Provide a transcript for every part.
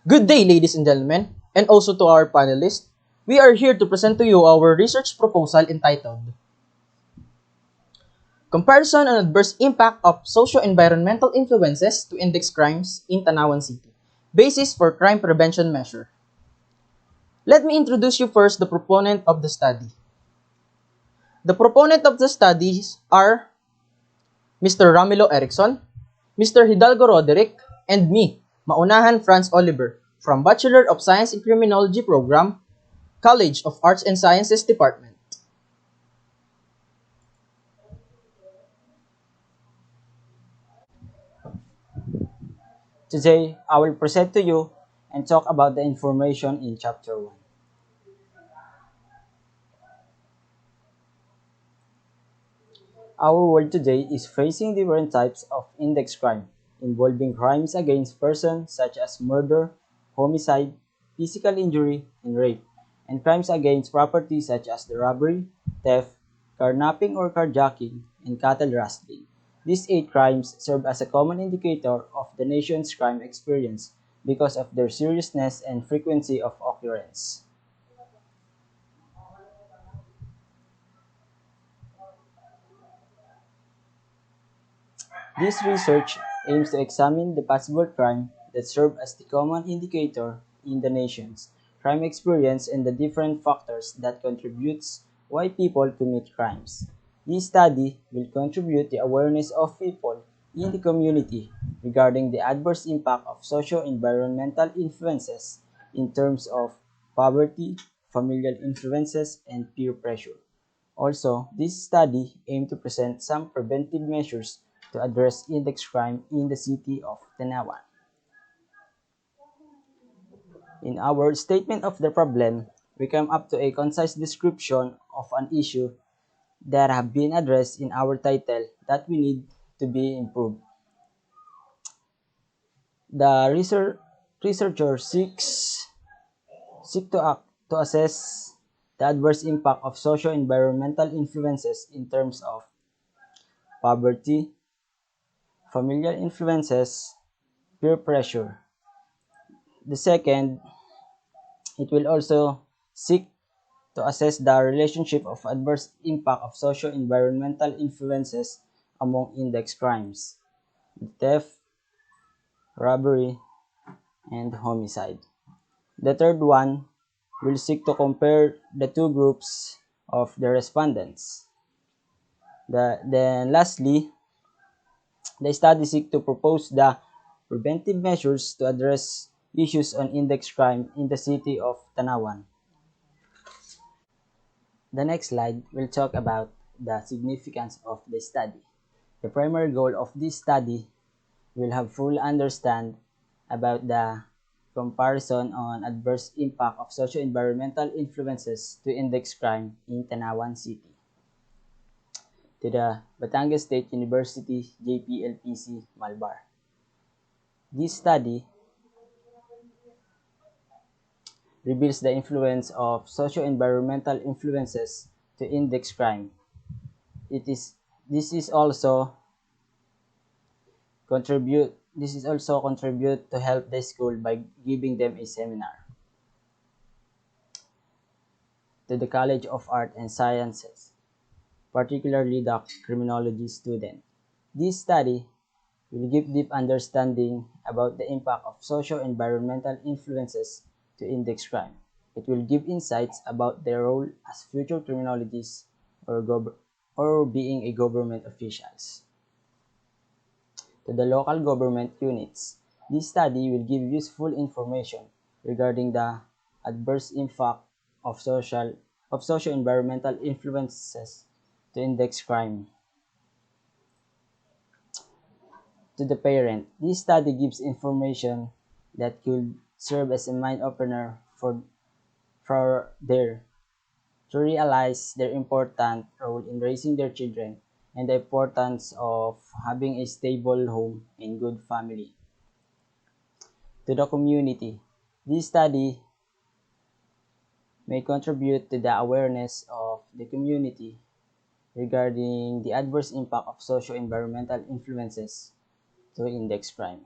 Good day, ladies and gentlemen, and also to our panelists. We are here to present to you our research proposal entitled Comparison on Adverse Impact of Socio-Environmental Influences to Index Crimes in Tanawan City, Basis for Crime Prevention Measure. Let me introduce you first the proponent of the study. The proponent of the studies are Mr. Ramilo Erickson, Mr. Hidalgo Roderick, and me, Maunahan Franz Oliver, from Bachelor of Science in Criminology Program, College of Arts and Sciences Department. Today, I will present to you and talk about the information in Chapter 1. Our world today is facing different types of index crime, involving crimes against persons such as murder, homicide, physical injury, and rape, and crimes against property such as the robbery, theft, carnapping or carjacking, and cattle rustling. These 8 crimes serve as a common indicator of the nation's crime experience because of their seriousness and frequency of occurrence. This research aims to examine the possible crime that serve as the common indicator in the nation's crime experience and the different factors that contributes why people commit crimes. This study will contribute the awareness of people in the community regarding the adverse impact of socio-environmental influences in terms of poverty, familial influences, and peer pressure. Also, this study aimed to present some preventive measures to address index crime in the city of Tanawan. In our statement of the problem, we come up to a concise description of an issue that have been addressed in our title that we need to be improved. The researcher seek to assess the adverse impact of socio-environmental influences in terms of poverty, familial influences, peer pressure. The second, it will also seek to assess the relationship of adverse impact of socio-environmental influences among index crimes, theft, robbery, and homicide. The third one will seek to compare the two groups of the respondents. Then lastly, the study seek to propose the preventive measures to address issues on index crime in the city of Tanawan. The next slide will talk about the significance of the study. The primary goal of this study will have full understand about the comparison on adverse impact of socio-environmental influences to index crime in Tanawan City. To the Batangas State University JPLPC Malbar. This study reveals the influence of socio-environmental influences to index crime. This is also contribute to help the school by giving them a seminar. To the College of Art and Sciences, particularly the criminology student. This study will give deep understanding about the impact of socio-environmental influences to index crime. It will give insights about their role as future criminologists or being a government officials. To the local government units, this study will give useful information regarding the adverse impact of socio-environmental influences to index crime. To the parent, this study gives information that could serve as a mind opener for their to realize their important role in raising their children and the importance of having a stable home and good family. To the community, this study may contribute to the awareness of the community regarding the adverse impact of socio-environmental influences to index crime.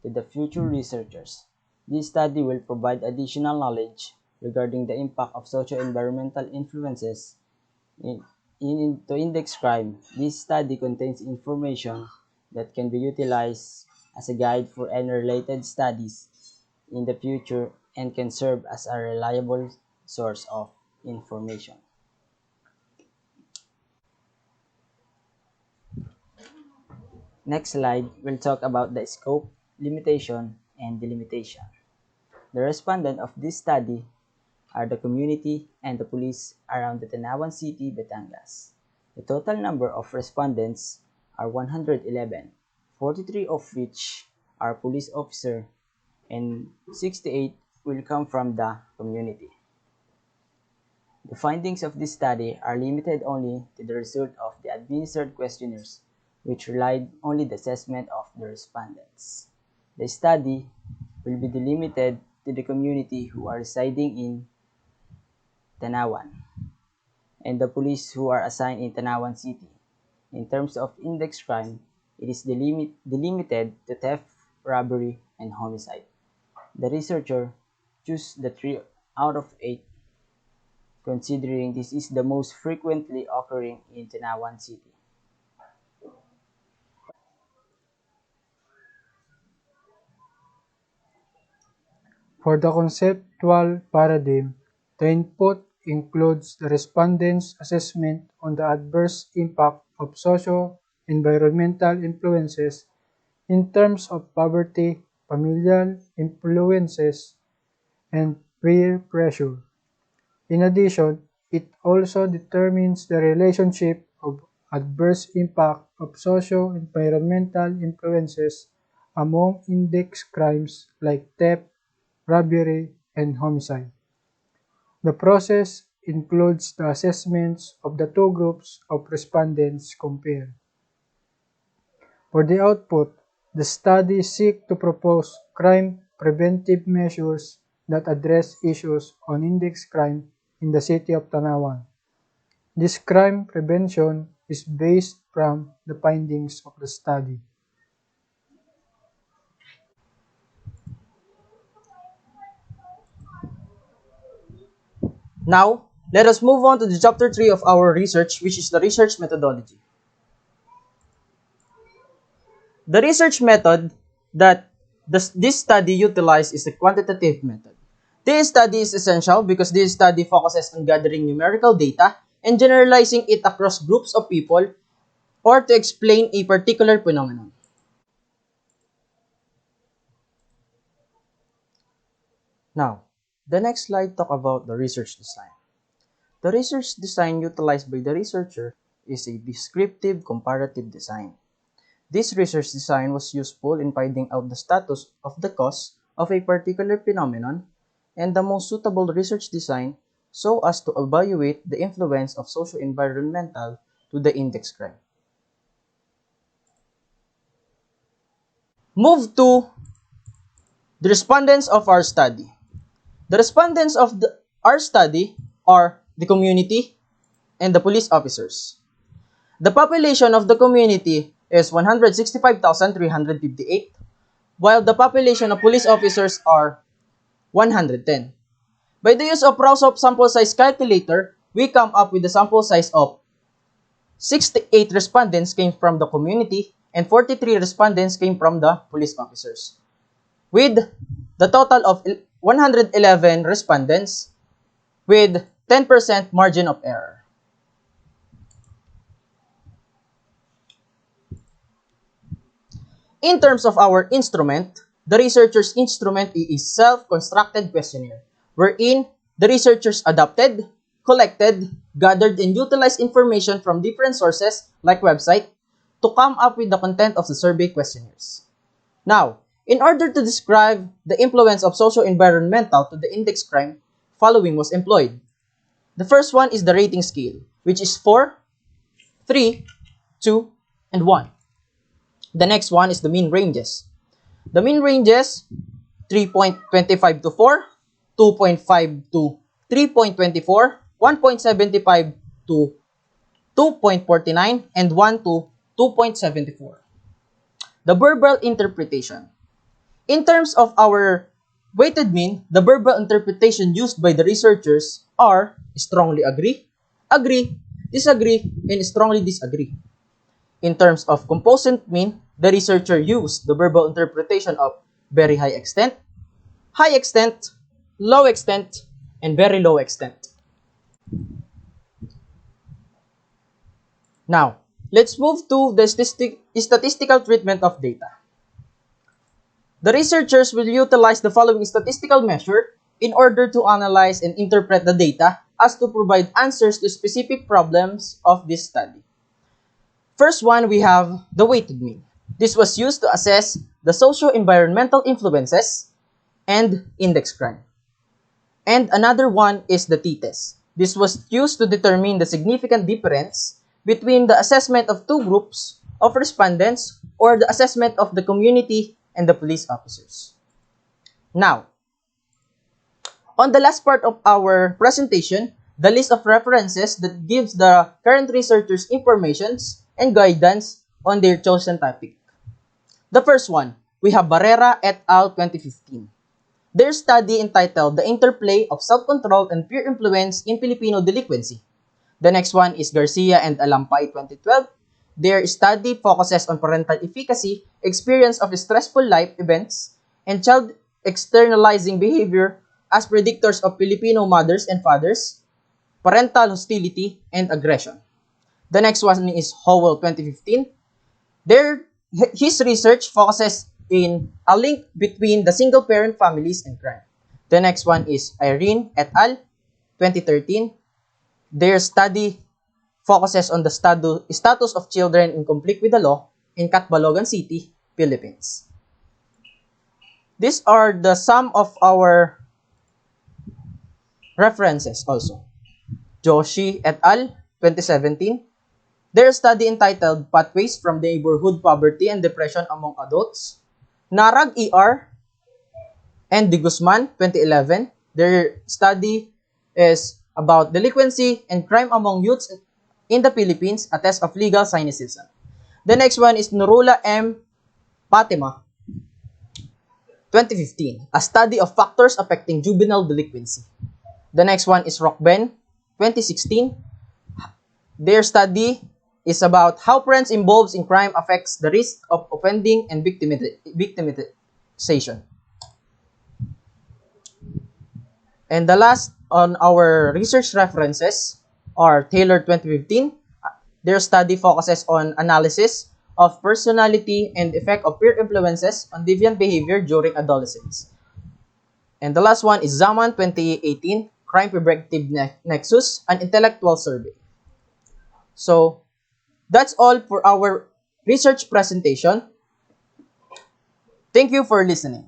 to the future researchers. This study will provide additional knowledge regarding the impact of socio-environmental influences to index crime. This study contains information that can be utilized as a guide for any related studies in the future and can serve as a reliable source of information. Next slide, we'll talk about the scope, limitation, and delimitation. The respondent of this study are the community and the police around the Tanawan City, Batangas. The total number of respondents are 111, 43 of which are police officers and 68 will come from the community. The findings of this study are limited only to the result of the administered questionnaires, which relied only the assessment of the respondents. The study will be delimited to the community who are residing in Tanawan and the police who are assigned in Tanawan City. In terms of index crime, it is delimited to theft, robbery, and homicide. The researcher chose the 3 out of 8 considering this is the most frequently occurring in Tanawan City. For the conceptual paradigm, the input includes the respondent's assessment on the adverse impact of socio-environmental influences in terms of poverty, familial influences, and peer pressure. In addition, it also determines the relationship of adverse impact of socio-environmental influences among index crimes like theft, robbery, and homicide. The process includes the assessments of the two groups of respondents compared. For the output, the study seeks to propose crime preventive measures that address issues on index crime in the city of Tanawan. This crime prevention is based from the findings of the study. Now, let us move on to the chapter 3 of our research, which is the research methodology. The research method that this study utilized is a quantitative method. This study is essential because this study focuses on gathering numerical data and generalizing it across groups of people or to explain a particular phenomenon. Now, the next slide talks about the research design. The research design utilized by the researcher is a descriptive comparative design. This research design was useful in finding out the status of the cause of a particular phenomenon and the most suitable research design so as to evaluate the influence of socio-environmental to the index crime. Move to the respondents of our study. The respondents of our study are the community and the police officers. The population of the community is 165,358, while the population of police officers are 110. By the use of Rosov sample size calculator, we come up with the sample size of 68 respondents came from the community and 43 respondents came from the police officers, with the total of 111 respondents with 10% margin of error. In terms of our instrument, the researcher's instrument is a self-constructed questionnaire, wherein the researchers adapted, collected, gathered, and utilized information from different sources like website to come up with the content of the survey questionnaires. Now, in order to describe the influence of socio-environmental to the index crime, following was employed. The first one is the rating scale, which is 4, 3, 2, and 1. The next one is the mean ranges. The mean ranges 3.25 to 4, 2.5 to 3.24, 1.75 to 2.49, and 1 to 2.74. The verbal interpretation. In terms of our weighted mean, the verbal interpretation used by the researchers are strongly agree, agree, disagree, and strongly disagree. In terms of composite mean, the researcher used the verbal interpretation of very high extent, low extent, and very low extent. Now, let's move to the statistical treatment of data. The researchers will utilize the following statistical measure in order to analyze and interpret the data as to provide answers to specific problems of this study. First one, we have the weighted mean. This was used to assess the socio-environmental influences and index crime. And another one is the t-test. This was used to determine the significant difference between the assessment of two groups of respondents or the assessment of the community and the police officers. Now, on the last part of our presentation, the list of references that gives the current researchers informations and guidance on their chosen topic. The first one, we have Barrera et al. 2015. Their study entitled The Interplay of Self-Control and Peer Influence in Filipino Delinquency. The next one is Garcia and Alampay 2012. Their study focuses on parental efficacy, experience of stressful life events, and child externalizing behavior as predictors of Filipino mothers and fathers, parental hostility, and aggression. The next one is Howell 2015. His research focuses in a link between the single-parent families and crime. The next one is Irene et al. 2013. Their study focuses on the status of children in conflict with the law in Catbalogan City, Philippines. These are the some of our references also. Joshi et al. 2017. Their study entitled Pathways from Neighborhood Poverty and Depression Among Adults. Narag ER and De Guzman 2011. Their study is about delinquency and crime among youths in the Philippines, a test of legal cynicism. The next one is Nurula M. Fatima 2015, a study of factors affecting juvenile delinquency. The next one is Rockben 2016. Their study is about how parents involved in crime affects the risk of offending and victimization. And the last on our research references are Taylor 2015. Their study focuses on analysis of personality and effect of peer influences on deviant behavior during adolescence. And the last one is Zaman 2018, Crime Preventive Nexus, an intellectual survey. So, that's all for our research presentation. Thank you for listening.